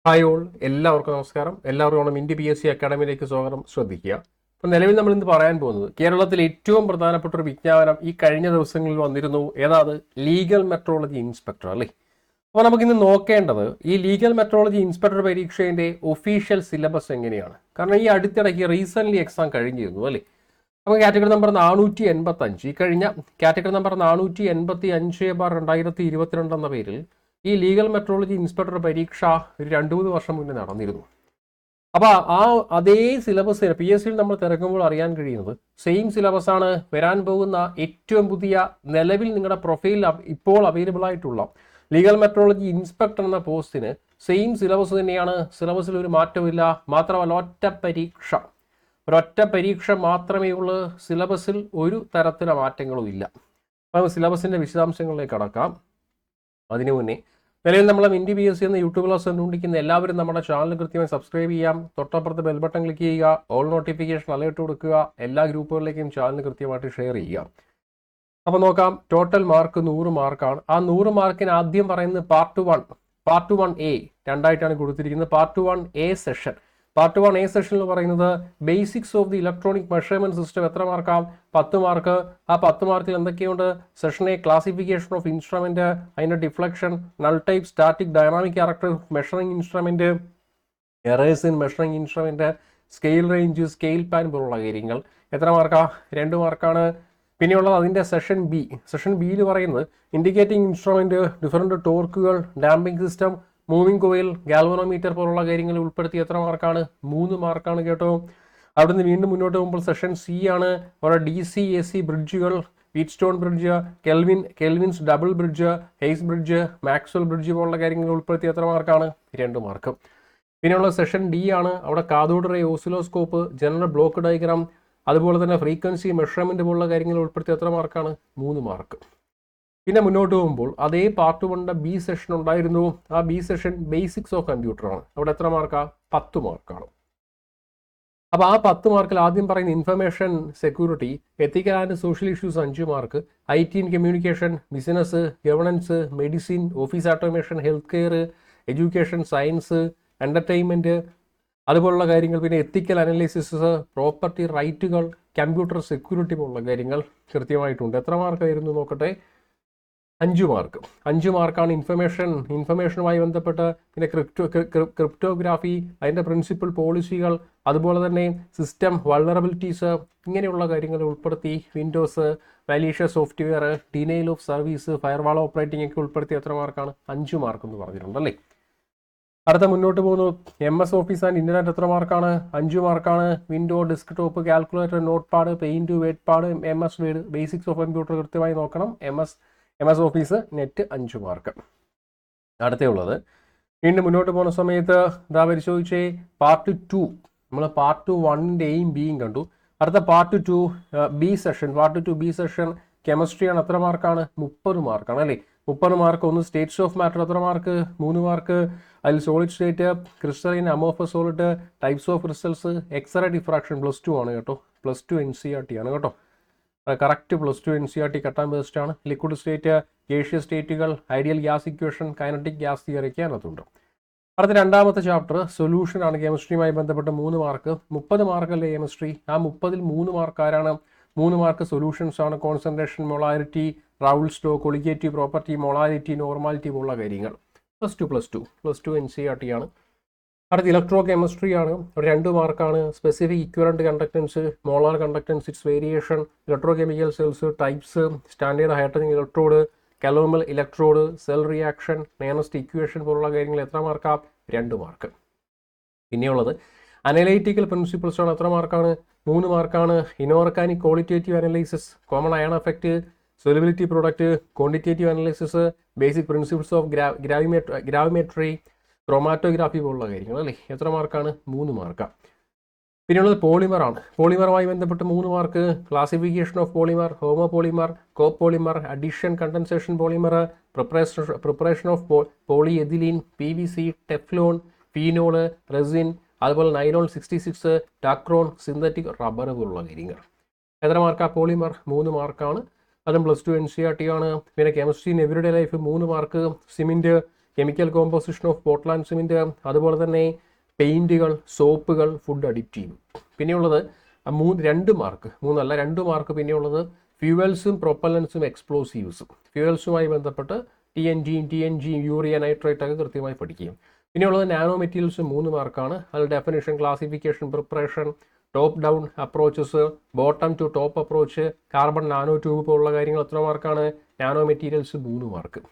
Hi all, എല്ലാവർക്കും നമസ്കാരം. എല്ലാവർക്കും ഇന്ത്യ PSC അക്കാഡമിയിലേക്ക് സ്വാഗതം. ശ്രദ്ധിക്കുക. അപ്പോൾ നിലവിൽ നമ്മൾ ഇന്ന് പറയാൻ പോകുന്നത് കേരളത്തിൽ ഏറ്റവും പ്രധാനപ്പെട്ട ഒരു വിജ്ഞാപനം ഈ കഴിഞ്ഞ ദിവസങ്ങളിൽ വന്നിരുന്നു. ഏതാത് ലീഗൽ മെട്രോളജി ഇൻസ്പെക്ടർ അല്ലേ. അപ്പോൾ നമുക്കിന്ന് നോക്കേണ്ടത് ഈ ലീഗൽ മെട്രോളജി ഇൻസ്പെക്ടർ പരീക്ഷയുടെ ഒഫീഷ്യൽ സിലബസ് എങ്ങനെയാണ്. കാരണം ഈ അടുത്തിടയ്ക്ക് റീസെൻ്റ്ലി എക്സാം കഴിഞ്ഞിരുന്നു അല്ലേ. അപ്പോൾ കാറ്റഗറി നമ്പർ 485 ഈ കഴിഞ്ഞ കാറ്റഗറി നമ്പർ 485/2022 എന്ന പേരിൽ ഈ ലീഗൽ മെട്രോളജി ഇൻസ്പെക്ടർ പരീക്ഷ ഒരു 2-3 വർഷം മുന്നേ നടന്നിരുന്നു. അപ്പോൾ അതേ സിലബസ് PSCയിൽ നമ്മൾ തിരക്കുമ്പോൾ അറിയാൻ കഴിയുന്നത് സെയിം സിലബസ് ആണ് വരാൻ പോകുന്ന ഏറ്റവും പുതിയ നിലവിൽ നിങ്ങളുടെ പ്രൊഫൈൽ ഇപ്പോൾ അവൈലബിൾ ആയിട്ടുള്ള ലീഗൽ മെട്രോളജി ഇൻസ്പെക്ടർ എന്ന പോസ്റ്റിന് സെയിം സിലബസ് തന്നെയാണ്. സിലബസിൽ ഒരു മാറ്റമില്ല. മാത്രമല്ല ഒരൊറ്റ പരീക്ഷ മാത്രമേ ഉള്ളൂ. സിലബസിൽ ഒരു തരത്തിലുള്ള മാറ്റങ്ങളും ഇല്ല. അപ്പോൾ സിലബസിൻ്റെ വിശദാംശങ്ങളിലേക്ക് കടക്കാം. അതിനു മുന്നേ നിലവിൽ നമ്മളെ ഇന്ത്യ PSC എന്ന യൂട്യൂബ് ക്ലാസ് കണ്ടുകൊണ്ടിരിക്കുന്ന എല്ലാവരും നമ്മുടെ ചാനൽ കൃത്യമായി സബ്സ്ക്രൈബ് ചെയ്യാം. തൊട്ടപ്പുറത്ത് ബെൽ ബട്ടൺ ക്ലിക്ക് ചെയ്യുക. ഓൾ നോട്ടിഫിക്കേഷൻ അലേർട്ട് കൊടുക്കുക. എല്ലാ ഗ്രൂപ്പുകളിലേക്കും ചാനൽ കൃത്യമായിട്ട് ഷെയർ ചെയ്യുക. അപ്പോൾ നോക്കാം. ടോട്ടൽ മാർക്ക് 100 മാർക്കാണ്. ആ 100 മാർക്കിന് ആദ്യം പറയുന്നത് പാർട്ട് 1A രണ്ടായിട്ടാണ് കൊടുത്തിരിക്കുന്നത്. Part 1A session. Part 1A സെഷനിൽ പറയുന്നത് basics of the electronic measurement system. എത്ര മാർക്കാം? 10 മാർക്ക്. ആ 10 മാർക്കിൽ എന്തൊക്കെയുണ്ട്? Session A classification of instrument, അതിന്റെ deflection, null type, static, dynamic character of measuring instrument, errors in measuring instrument, scale range, scale span പോലുള്ള കാര്യങ്ങൾ. എത്ര മാർക്കാ? 2 മാർക്കാണ്. പിന്നെയുള്ളത് അതിൻ്റെ സെഷൻ ബിയിൽ പറയുന്നത് ഇൻഡിക്കേറ്റിംഗ് ഇൻസ്ട്രുമെന്റ്, ഡിഫറൻറ്റ് ടോർക്കുകൾ, damping system, moving coil, galvanometer പോലുള്ള കാര്യങ്ങൾ ഉൾപ്പെടുത്തി എത്ര മാർക്കാണ്? 3 മാർക്കാണ് കേട്ടോ. അവിടുന്ന് വീണ്ടും മുന്നോട്ട് പോകുമ്പോൾ സെഷൻ സി ആണ്. അവിടെ DC AC ബ്രിഡ്ജുകൾ, Wheatstone bridge, Kelvin's double bridge, Hay's bridge, Maxwell bridge പോലുള്ള കാര്യങ്ങൾ ഉൾപ്പെടുത്തി എത്ര മാർക്കാണ്? 2 മാർക്ക്. പിന്നെയുള്ള സെഷൻ ഡി ആണ്. അവിടെ cathode ray oscilloscope, general block diagram, അതുപോലെ തന്നെ ഫ്രീക്വൻസി മെഷർമെന്റ് പോലുള്ള കാര്യങ്ങൾ ഉൾപ്പെടുത്തി എത്ര മാർക്കാണ്? 3 മാർക്ക്. പിന്നെ മുന്നോട്ട് പോകുമ്പോൾ അതേ പാർട്ട് 1 ബി സെഷൻ ഉണ്ടായിരുന്നു. ആ ബി സെഷൻ ബേസിക്സ് ഓഫ് കമ്പ്യൂട്ടറാണ്. അവിടെ എത്ര മാർക്കാണ്? 10 മാർക്കാണ്. അപ്പോൾ ആ 10 മാർക്കിൽ ആദ്യം പറയുന്ന information security, ethical and social issues 5 mark, IT and communication, business, governance, medicine, office automation, health care, education, science, entertainment, അതുപോലുള്ള കാര്യങ്ങൾ. പിന്നെ എത്തിക്കൽ അനലൈസിസ്, പ്രോപ്പർട്ടി റൈറ്റുകൾ, കമ്പ്യൂട്ടർ സെക്യൂരിറ്റി പോലുള്ള കാര്യങ്ങൾ കൃത്യമായിട്ടുണ്ട്. എത്ര മാർക്കായിരുന്നു നോക്കട്ടെ? 5 മാർക്ക്. 5 മാർക്കാണ് ഇൻഫർമേഷനുമായി ബന്ധപ്പെട്ട്. പിന്നെ ക്രിപ്റ്റോഗ്രാഫി, അതിൻ്റെ പ്രിൻസിപ്പൽ പോളിസികൾ, അതുപോലെ തന്നെ സിസ്റ്റം വൾണറബിലിറ്റീസ്, ഇങ്ങനെയുള്ള കാര്യങ്ങൾ ഉൾപ്പെടുത്തി. Windows, malicious software, denial of service, firewall operating ഒക്കെ ഉൾപ്പെടുത്തി എത്ര മാർക്കാണ്? 5 മാർക്ക് എന്ന് പറഞ്ഞിട്ടുണ്ടല്ലേ. അടുത്ത മുന്നോട്ട് പോകുന്നു. MS ഓഫീസ് ആൻഡ് ഇൻ്റർനെറ്റ് എത്ര മാർക്കാണ്? 5 മാർക്കാണ്. Window, desktop, calculator, note pad, paint, word pad, MS word, basics of computer കൃത്യമായി നോക്കണം. MS office, net 5 mark. അടുത്തുള്ളത് വീണ്ടും മുന്നോട്ട് പോകുന്ന സമയത്ത് ഇതാ പരിശോധിച്ചേ. പാർട്ട് 2 നമ്മൾ പാർട്ട് 1ൻ്റെയും ബിയും കണ്ടു. അടുത്ത പാർട്ട് 2 ബി സെഷൻ കെമിസ്ട്രിയാണ്. എത്ര മാർക്കാണ്? 30 മാർക്കാണ് അല്ലേ. 30 മാർക്ക്. ഒന്ന് സ്റ്റേറ്റ്സ് ഓഫ് മാറ്റർ എത്ര മാർക്ക്? 3 മാർക്ക്. അതിൽ solid state, crystalline, amorphous solid, types of crystals, X-ray diffraction +2 ആണ് കേട്ടോ. +2 NCERT ആണ് കേട്ടോ. കറക്റ്റ് +2 NCERT കട്ടാൻ ബെസ്റ്റാണ്. ലിക്വിഡ് സ്റ്റേറ്റ്, ഗേഷ്യസ് സ്റ്റേറ്റുകൾ, ideal gas equation, kinetic gas തിയറിക്ക് അതിനകത്തുണ്ട്. അടുത്ത രണ്ടാമത്തെ ചാപ്റ്റർ സൊല്യൂഷൻ ആണ്. കെമിസ്ട്രിയുമായി ബന്ധപ്പെട്ട് 3 മാർക്ക്. 30 മാർക്കല്ലേ കെമിസ്ട്രി. ആ 30ൽ 3 മാർക്ക് ആരാണ്? 3 മാർക്ക് സൊല്യൂഷൻസ് ആണ്. Concentration, molarity, റൗൾസ് law, colligative property, molarity, normality പോലുള്ള കാര്യങ്ങൾ. +2 NCERT ആണ്. അടുത്ത ഇലക്ട്രോ കെമിസ്ട്രി ആണ്. 2 മാർക്കാണ്. Specific equivalent conductance, molar conductance, its variation, electro chemical cells, types, standard hydrogen electrode, calomel electrode, cell reaction, Nernst equation പോലുള്ള കാര്യങ്ങൾ എത്ര മാർക്കാ? 2 മാർക്ക്. പിന്നെയുള്ളത് അനലൈറ്റിക്കൽ പ്രിൻസിപ്പിൾസ് ആണ്. എത്ര മാർക്കാണ്? 3 മാർക്കാണ്. Inorganic qualitative analysis, common ion effect, solubility product, quantitative analysis, basic principles of gravimetry, chromatography പോലുള്ള കാര്യങ്ങൾ അല്ലേ. എത്ര മാർക്കാണ്? 3 മാർക്കാണ്. പിന്നെയുള്ളത് പോളിമർ ആണ്. പോളിമറുമായി ബന്ധപ്പെട്ട് 3 mark. Classification of polymer, homo polymer, co polymer, addition, condensation polymer, preparation of polyethylene, PVC, Teflon, phenol, resin, അതുപോലെ നൈലോൺ 66, ടാക്രോൺ, സിന്തറ്റിക് റബ്ബർ പോലുള്ള കാര്യങ്ങൾ. എത്ര മാർക്കാണ്? പോളിമർ 3 മാർക്കാണ്. അതും +2 NCERT ആണ്. പിന്നെ chemistry in everyday life 3 mark. Cement, chemical composition of Portland cement, അതുപോലെ തന്നെ പെയിൻറ്റുകൾ, സോപ്പുകൾ, ഫുഡ് അഡിക്റ്റീവ്. പിന്നെയുള്ളത് 2 മാർക്ക്, 3 അല്ല 2 മാർക്ക്. പിന്നെയുള്ളത് ഫ്യൂവൽസും പ്രൊപ്പല്ലൻസും എക്സ്പ്ലോസീവ്സും. ഫ്യൂവൽസുമായി ബന്ധപ്പെട്ട് T N G, urea nitrate ഒക്കെ കൃത്യമായി പഠിക്കുകയും. പിന്നെയുള്ളത് നാനോ മെറ്റീരിയൽസ് 3 മാർക്കാണ്. അത് definition, classification, preparation, top down approaches, bottom to top approach, carbon nano tube പോലുള്ള കാര്യങ്ങൾ എത്ര മാർക്കാണ്? Nano materials 3 mark.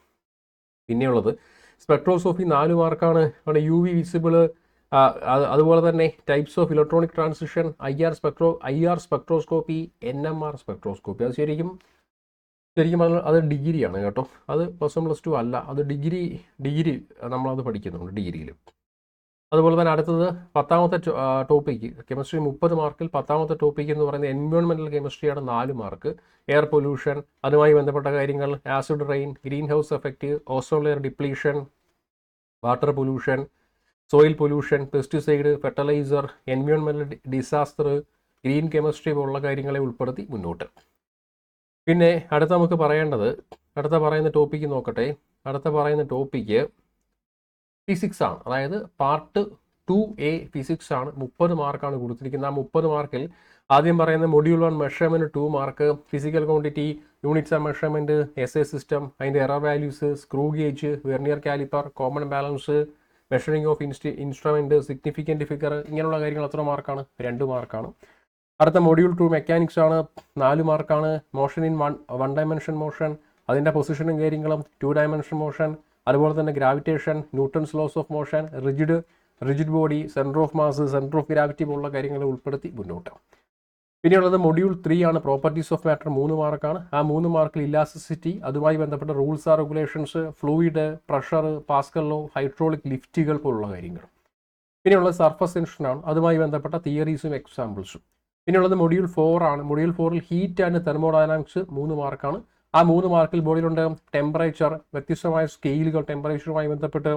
പിന്നെയുള്ളത് സ്പെക്ട്രോസ്കോപ്പി 4 മാർക്കാണ്. അവിടെ യു വി വിസിബിള്, അതുപോലെ തന്നെ types of electronic transition, I R spectroscopy, NMR spectroscopy. അത് ശരിക്കും അത് ഡിഗ്രിയാണ് കേട്ടോ. അത് +1 +2 അല്ല, അത് ഡിഗ്രി നമ്മളത് പഠിക്കുന്നുണ്ട് ഡിഗ്രിയിൽ. അതുപോലെ തന്നെ അടുത്തത് 10ാമത്തെ ടോപ്പിക്ക് കെമിസ്ട്രി 30 മാർക്കിൽ 10ാമത്തെ ടോപ്പിക്ക് എന്ന് പറയുന്നത് എൻവയോൺമെൻറ്റൽ കെമിസ്ട്രിയാണ് 4 മാർക്ക്. എയർ പൊല്യൂഷൻ, അതുമായി ബന്ധപ്പെട്ട കാര്യങ്ങൾ, acid rain, green house effect, ozone layer depletion, water pollution, soil pollution, pesticide, fertiliser, environmental disaster, green chemistry പോലുള്ള കാര്യങ്ങളെ ഉൾപ്പെടുത്തി മുന്നോട്ട്. പിന്നെ നമുക്ക് പറയേണ്ടത്, പറയുന്ന ടോപ്പിക്ക് നോക്കട്ടെ. പറയുന്ന ടോപ്പിക്ക് ഫിസിക്സ് ആണ്. അതായത് പാർട്ട് 2A ഫിസിക്സ് ആണ്. 30 മാർക്കാണ് കൊടുത്തിരിക്കുന്നത്. ആ 30 മാർക്കിൽ ആദ്യം പറയുന്ന module 1 measurement 2 mark, physical quantity, units of measurement, SA system, അതിൻ്റെ error values, screw gauge, vernier calliper, common balance, measuring of instrument, significant figure, ഇങ്ങനെയുള്ള കാര്യങ്ങൾ എത്ര മാർക്കാണ്? 2 മാർക്കാണ്. അടുത്ത മൊഡ്യൂൾ 2 മെക്കാനിക്സ് ആണ്. 4 മാർക്കാണ്. Motion in one dimension motion, അതിൻ്റെ പൊസിഷനും കാര്യങ്ങളും, 2 ഡയമെൻഷൻ മോഷൻ, അതുപോലെ തന്നെ gravitation, Newton's loss of motion, rigid body, centre of mass, centre of gravity പോലുള്ള കാര്യങ്ങൾ ഉൾപ്പെടുത്തി മുന്നോട്ട്. പിന്നെയുള്ളത് മൊഡ്യൂൾ 3 ആണ്. പ്രോപ്പർട്ടീസ് ഓഫ് മാറ്റർ 3 മാർക്കാണ്. ആ 3 മാർക്കിൽ ഇലാസ്റ്റിസിറ്റി, അതുമായി ബന്ധപ്പെട്ട rules or regulations, fluid, pressure, Pascal law, hydraulic ലിഫ്റ്റുകൾ പോലുള്ള കാര്യങ്ങൾ. പിന്നെയുള്ളത് സർഫസ് ടെൻഷനാണ്. അതുമായി ബന്ധപ്പെട്ട തിയറീസും എക്സാമ്പിൾസും. പിന്നെയുള്ളത് മൊഡ്യൂൾ 4 ആണ്. മൊഡ്യൂൾ 4ൽ ഹീറ്റ് ആൻഡ് തെർമോഡൈനാമിക്സ് 3 മാർക്കാണ്. ആ 3 മാർക്കിൽ ബോഡിയിലുണ്ട് ടെമ്പറേച്ചർ, വ്യത്യസ്തമായ സ്കെയിലുകൾ ടെമ്പറേച്ചറുമായി ബന്ധപ്പെട്ട്,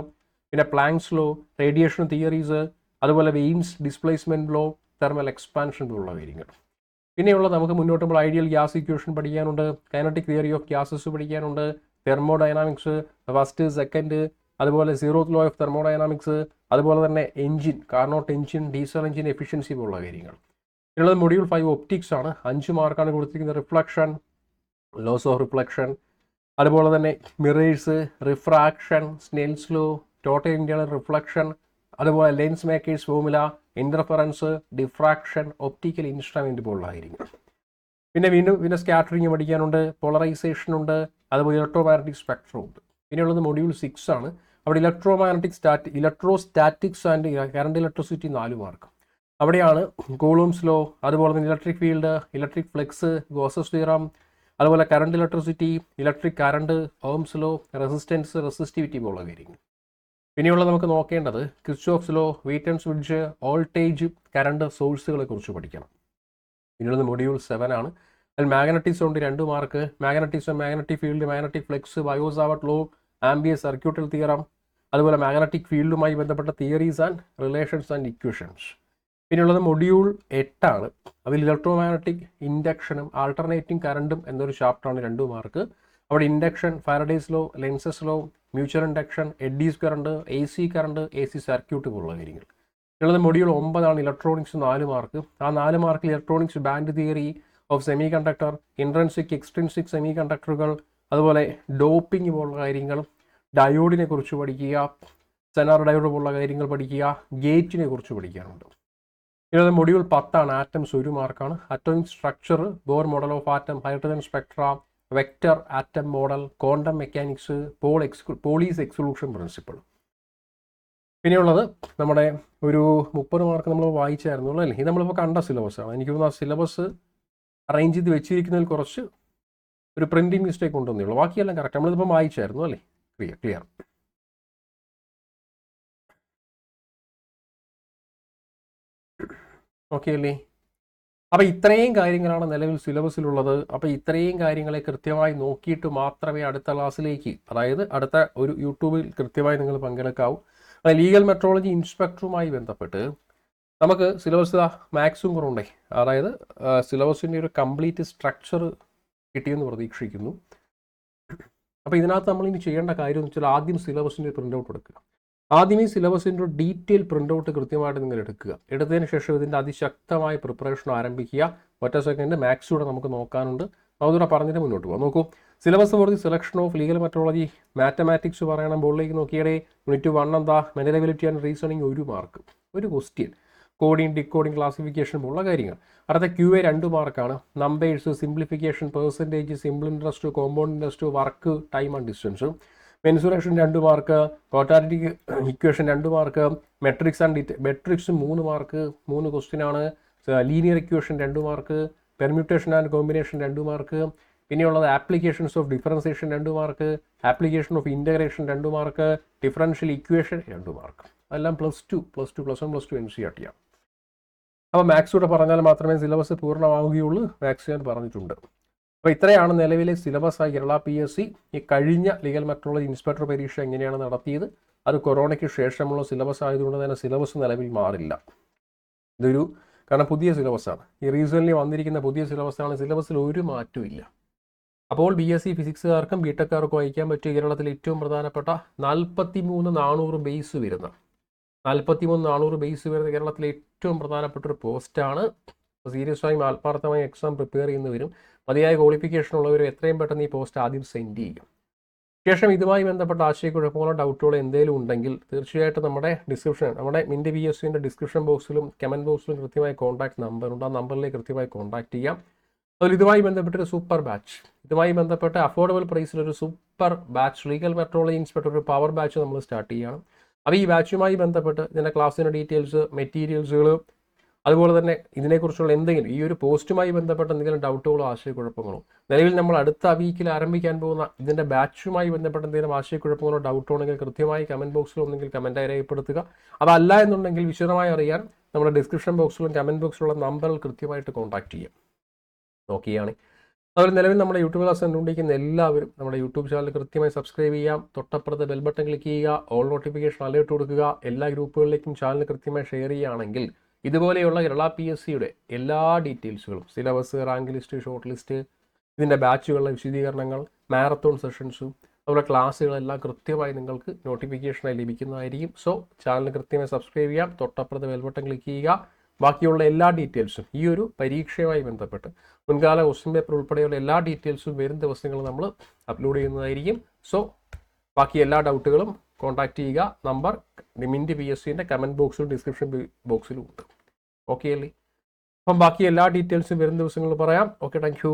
പിന്നെ പ്ലാങ്ക്സ് ലോ, റേഡിയേഷൻ തിയറീസ്, അതുപോലെ Wien's displacement law, thermal expansion പോലുള്ള കാര്യങ്ങൾ. പിന്നെയുള്ളത് നമുക്ക് മുന്നോട്ട് നമ്മൾ ഐഡിയൽ ഗ്യാസ് ഇക്വേഷൻ പഠിക്കാനുണ്ട്, കൈനറ്റിക് തിയറി ഓഫ് ഗ്യാസസ് പഠിക്കാനുണ്ട്, തെർമോഡൈനാമിക്സ് ഫസ്റ്റ്, സെക്കൻഡ്, അതുപോലെ സീറോത്ത് ലോ ഓഫ് തെർമോഡൈനാമിക്സ്, അതുപോലെ തന്നെ engine, Carnot engine, diesel engine efficiency പോലുള്ള കാര്യങ്ങൾ. പിന്നുള്ളത് മൊഡ്യൂൾ 5 ഒപ്റ്റിക്സ് ആണ്. 5 മാർക്കാണ് കൊടുത്തിരിക്കുന്നത്. റിഫ്ലക്ഷൻ, ലോസ് ഓഫ് റിഫ്ലക്ഷൻ, അതുപോലെ തന്നെ mirrors, refraction, Snell's law, total internal reflection, അതുപോലെ lens makers formula, interference, diffraction, optical instrument പോലുള്ള കാര്യങ്ങൾ. പിന്നെ സ്കാറ്ററിങ് പഠിക്കാനുണ്ട്, പോളറൈസേഷൻ ഉണ്ട്, അതുപോലെ ഇലക്ട്രോമാഗ്നറ്റിക് സ്പെക്ട്രം ഉണ്ട്. പിന്നെയുള്ളത് മൊഡ്യൂൾ 6 ആണ്. അവിടെ electrostatics and current electricity 4 mark. അവിടെയാണ് കൂളൂംസ് ലോ, അതുപോലെ തന്നെ electric field, electric flux, Gauss's theorem, അതുപോലെ current electricity, electric current, Ohm's law, resistance, resistivity പോലുള്ള കാര്യങ്ങൾ. പിന്നെയുള്ള നമുക്ക് നോക്കേണ്ടത് കിർച്ചോഫ്സ് ലോ, വീറ്റൻസ് ബ്രിഡ്ജ്, വോൾട്ടേജ്, കറണ്ട് സോഴ്സുകളെ കുറിച്ച് പഠിക്കണം. പിന്നെയുള്ളത് മൊഡ്യൂൾ 7 ആണ്. അതിൽ മാഗ്നറ്റിക്സ് ഉണ്ട് 2 mark. Magnetics, magnetic field, magnetic flux, Biot Savart law, Ampere circuital theorem, അതുപോലെ മാഗ്നറ്റിക് ഫീൽഡുമായി ബന്ധപ്പെട്ട theories and relations and equations. പിന്നെയുള്ളത് മൊഡ്യൂൾ 8 ആണ്. അതിൽ ഇലക്ട്രോമാഗ്നറ്റിക് ഇൻഡക്ഷനും ആൾട്ടർനേറ്റിംഗ് കറണ്ടും എന്നൊരു ചാപ്റ്ററാണ് 2 മാർക്ക്. അവിടെ induction, Faraday's law, Lenz's law, mutual induction, eddies current, AC current, AC circuit പോലുള്ള കാര്യങ്ങൾ. പിന്നുള്ളത് മൊഡ്യൂൾ 9 ആണ്. Electronics 4 mark. ആ 4 മാർക്കിൽ electronics band theory of semiconductor, intrinsic extrinsic സെമി കണ്ടക്ടറുകൾ, അതുപോലെ ഡോപ്പിംഗ് പോലുള്ള കാര്യങ്ങൾ, ഡയോഡിനെ കുറിച്ച് പഠിക്കുക, സെനാർ ഡയോഡ് പോലുള്ള കാര്യങ്ങൾ പഠിക്കുക, ഗേറ്റിനെ കുറിച്ച് പഠിക്കാനുണ്ട്. ഇതിനകത്ത് മൊഡ്യൂൾ 10 ആണ്. ആറ്റംസ് 1 മാർക്കാണ്. Atomic structure, Bohr model of atom, hydrogen Spectra, vector atom model, quantum mechanics, Pauli's exclusion principle. പിന്നെയുള്ളത് നമ്മുടെ ഒരു 30 മാർക്ക് നമ്മൾ വായിച്ചായിരുന്നുള്ളൂ അല്ലേ. ഇത് നമ്മളിപ്പോൾ കണ്ട സിലബസാണ്. എനിക്ക് തോന്നുന്നു ആ സിലബസ് അറേഞ്ച് ചെയ്ത് വെച്ചിരിക്കുന്നതിൽ കുറച്ച് ഒരു പ്രിൻറ്റിംഗ് മിസ്റ്റേക്ക് ഉണ്ടെന്നേ ഉള്ളൂ. ബാക്കിയെല്ലാം കറക്റ്റ് നമ്മളിതിപ്പോൾ വായിച്ചായിരുന്നു അല്ലേ. ക്ലിയർ. ഓക്കെ അല്ലേ. അപ്പോൾ ഇത്രയും കാര്യങ്ങളാണ് നിലവിൽ സിലബസിലുള്ളത്. അപ്പോൾ ഇത്രയും കാര്യങ്ങളെ കൃത്യമായി നോക്കിയിട്ട് മാത്രമേ അടുത്ത ക്ലാസ്സിലേക്ക്, അതായത് അടുത്ത ഒരു യൂട്യൂബിൽ കൃത്യമായി നിങ്ങൾ പങ്കെടുക്കാവൂ. ലീഗൽ മെട്രോളജി ഇൻസ്പെക്ടറുമായി ബന്ധപ്പെട്ട് നമുക്ക് സിലബസ് മാക്സും കുറവുണ്ടേ. അതായത് സിലബസിൻ്റെ ഒരു കംപ്ലീറ്റ് സ്ട്രക്ചർ കിട്ടിയെന്ന് പ്രതീക്ഷിക്കുന്നു. അപ്പോൾ ഇതിനകത്ത് നമ്മൾ ഇനി ചെയ്യേണ്ട കാര്യം എന്ന് വെച്ചാൽ ആദ്യം സിലബസിൻ്റെ പ്രിൻ്റ് ഔട്ട് എടുക്കുക. ആദ്യം ഈ സിലബസിൻ്റെ ഡീറ്റെയിൽ പ്രിൻ്റ് ഔട്ട് കൃത്യമായിട്ട് നിങ്ങൾ എടുക്കുക. എടുത്തതിന് ശേഷം ഇതിൻ്റെ അതിശക്തമായ പ്രിപ്പറേഷൻ ആരംഭിക്കുക. ഒറ്റ സെക്കൻഡ് മാത്സ് കൂടെ നമുക്ക് നോക്കാനുണ്ട്. അതുകൂടെ പറഞ്ഞിട്ട് മുന്നോട്ട് പോകാം. നോക്കൂ, syllabus for the selection of legal metrology mathematics പറയണം. ബോർഡിലേക്ക് നോക്കിയാലേ യൂണിറ്റ് 1 എന്താ, mental ability and reasoning 1 mark, ഒരു ക്വസ്റ്റ്യൻ. കോഡിങ്, ഡിക്കോഡിങ്, ക്ലാസിഫിക്കേഷൻ പോലുള്ള കാര്യങ്ങൾ. അടുത്ത QA 2 മാർക്കാണ്. Numbers, simplification, percentage, simple interest, compound interest, work, time and distance. Mensuration 2 mark. Quadratic equation 2 mark. Matrix and matrix 3 mark, 3 question ആണ്. Linear equation 2 mark. Permutation and combination 2 mark. പിന്നെയുള്ളത് applications of differentiation 2 mark. Application of integration 2 mark. Differential equation 2 mark. അതെല്ലാം +2, +1, +2 NCERT ആണ്. അപ്പോൾ maths കൂടെ പറഞ്ഞാൽ മാത്രമേ syllabus പൂർണ്ണമാവുകയുള്ളൂ. Maths ഞാൻ പറഞ്ഞിട്ടുണ്ട്. അപ്പോൾ ഇത്രയാണ് നിലവിലെ സിലബസായി കേരള PSC ഈ കഴിഞ്ഞ ലീഗൽ മെട്രോളജി ഇൻസ്പെക്ടർ പരീക്ഷ എങ്ങനെയാണ് നടത്തിയത്. അത് കൊറോണയ്ക്ക് ശേഷമുള്ള സിലബസ് ആയതുകൊണ്ട് തന്നെ സിലബസ് നിലവിൽ മാറില്ല. ഇതൊരു കാരണം പുതിയ സിലബസാണ്. ഈ റീസെൻ്റ്ലി വന്നിരിക്കുന്ന പുതിയ സിലബസാണ്. സിലബസിൽ ഒരു മാറ്റവും ഇല്ല. അപ്പോൾ BSc ഫിസിക്സുകാർക്കും ബിടെക്കാർക്കും വായിക്കാൻ പറ്റിയ കേരളത്തിലെ ഏറ്റവും പ്രധാനപ്പെട്ട 43,400 ബേസ് വരുന്ന 43,400 ബേസ് വരുന്ന കേരളത്തിലെ ഏറ്റവും പ്രധാനപ്പെട്ട ഒരു പോസ്റ്റാണ്. സീരിയസ് ആയും ആത്മാർത്ഥമായി എക്സാം പ്രിപ്പയർ ചെയ്യുന്നവരും മതിയായ ക്വാളിഫിക്കേഷൻ ഉള്ളവരും എത്രയും പെട്ടെന്ന് ഈ പോസ്റ്റ് ആദ്യം സെൻഡ് ചെയ്യും. ശേഷം ഇതുമായി ബന്ധപ്പെട്ട ആശയക്കുഴപ്പങ്ങളോ ഡൗട്ടുകളോ എന്തെങ്കിലും ഉണ്ടെങ്കിൽ തീർച്ചയായിട്ടും നമ്മുടെ മിൻറ്റ് BScൻ്റെ ഡിസ്ക്രിപ്ഷൻ ബോക്സിലും കമൻറ്റ് ബോക്സിലും കൃത്യമായി കോൺടാക്ട് നമ്പറുണ്ട്. ആ നമ്പറിലേക്ക് കൃത്യമായി കോൺടാക്ട് ചെയ്യാം. അതുപോലെ ഇതുമായി ബന്ധപ്പെട്ടൊരു സൂപ്പർ ബാച്ച്, ഇതുമായി ബന്ധപ്പെട്ട അഫോർഡബിൾ പ്രൈസിലൊരു super batch legal metrology inspector ഒരു പവർ ബാച്ച് നമ്മൾ സ്റ്റാർട്ട് ചെയ്യുകയാണ്. അപ്പോൾ ഈ ബാച്ചുമായി ബന്ധപ്പെട്ട് ഇതിൻ്റെ ക്ലാസ്സിൻ്റെ ഡീറ്റെയിൽസ്, മെറ്റീരിയൽസുകൾ, അതുപോലെ തന്നെ ഇതിനെക്കുറിച്ചുള്ള എന്തെങ്കിലും ഈ ഒരു പോസ്റ്റുമായി ബന്ധപ്പെട്ട എന്തെങ്കിലും ഡൗട്ടുകളോ ആശയക്കുഴപ്പങ്ങളോ, നിലവിൽ നമ്മൾ അടുത്ത വീക്കിൽ ആരംഭിക്കാൻ പോകുന്ന ഇതിൻ്റെ ബാച്ചുമായി ബന്ധപ്പെട്ട എന്തെങ്കിലും ആശയക്കുഴപ്പങ്ങളോ ഡൗട്ടോ ഉണ്ടെങ്കിൽ കൃത്യമായി കമൻറ്റ് ബോക്സിലോ ഒന്നെങ്കിൽ കമൻറ്റായി രേഖപ്പെടുത്തുക. അതല്ല എന്നുണ്ടെങ്കിൽ വിശദമായി അറിയാൻ നമ്മുടെ ഡിസ്ക്രിപ്ഷൻ ബോക്സിലും കമൻറ്റ് ബോക്സിലുള്ള നമ്പറിൽ കൃത്യമായിട്ട് കോൺടാക്ട് ചെയ്യാം. നോക്കിയാണ്. അതുപോലെ നിലവിൽ നമ്മുടെ യൂട്യൂബ് ക്ലാസ് കണ്ടുകൊണ്ടിരിക്കുന്ന എല്ലാവരും നമ്മുടെ യൂട്യൂബ് ചാനൽ കൃത്യമായി സബ്സ്ക്രൈബ് ചെയ്യാം. തൊട്ടപ്പുറത്ത് ബെൽ ബട്ടൺ ക്ലിക്ക് ചെയ്യുക. ഓൾ നോട്ടിഫിക്കേഷൻ അലേർട്ട് കൊടുക്കുക. എല്ലാ ഗ്രൂപ്പുകളിലേക്കും ചാനൽ കൃത്യമായി ഷെയർ ചെയ്യുകയാണെങ്കിൽ ഇതുപോലെയുള്ള കേരള PSCയുടെ എല്ലാ ഡീറ്റെയിൽസുകളും, syllabus, rank list, short list, ഇതിൻ്റെ ബാച്ചുകളുടെ വിശദീകരണങ്ങൾ, മാരത്തോൺ സെഷൻസും അതുപോലെ ക്ലാസ്സുകളെല്ലാം കൃത്യമായി നിങ്ങൾക്ക് നോട്ടിഫിക്കേഷനായി ലഭിക്കുന്നതായിരിക്കും. സോ ചാനൽ കൃത്യമായി സബ്സ്ക്രൈബ് ചെയ്യാം. തൊട്ടപ്പുറത്ത് ബെൽ ബട്ടൺ ക്ലിക്ക് ചെയ്യുക. ബാക്കിയുള്ള എല്ലാ ഡീറ്റെയിൽസും ഈ ഒരു പരീക്ഷയുമായി ബന്ധപ്പെട്ട് മുൻകാല ക്വസ്റ്റ്യൻ പേപ്പർ ഉൾപ്പെടെയുള്ള എല്ലാ ഡീറ്റെയിൽസും വരും ദിവസങ്ങളിൽ നമ്മൾ അപ്ലോഡ് ചെയ്യുന്നതായിരിക്കും. സോ ബാക്കി എല്ലാ ഡൗട്ടുകളും കോൺടാക്ട് ചെയ്യുക. നമ്പർ മിൻറ്റ് BScൻ്റെ കമൻറ്റ് ബോക്സിലും ഡിസ്ക്രിപ്ഷൻ ബോക്സിലും ഉണ്ട്. ഓക്കെ അല്ലേ? അപ്പം ബാക്കി എല്ലാ ഡീറ്റെയിൽസും വരും ദിവസങ്ങളിൽ പറയാം. Okay, thank you.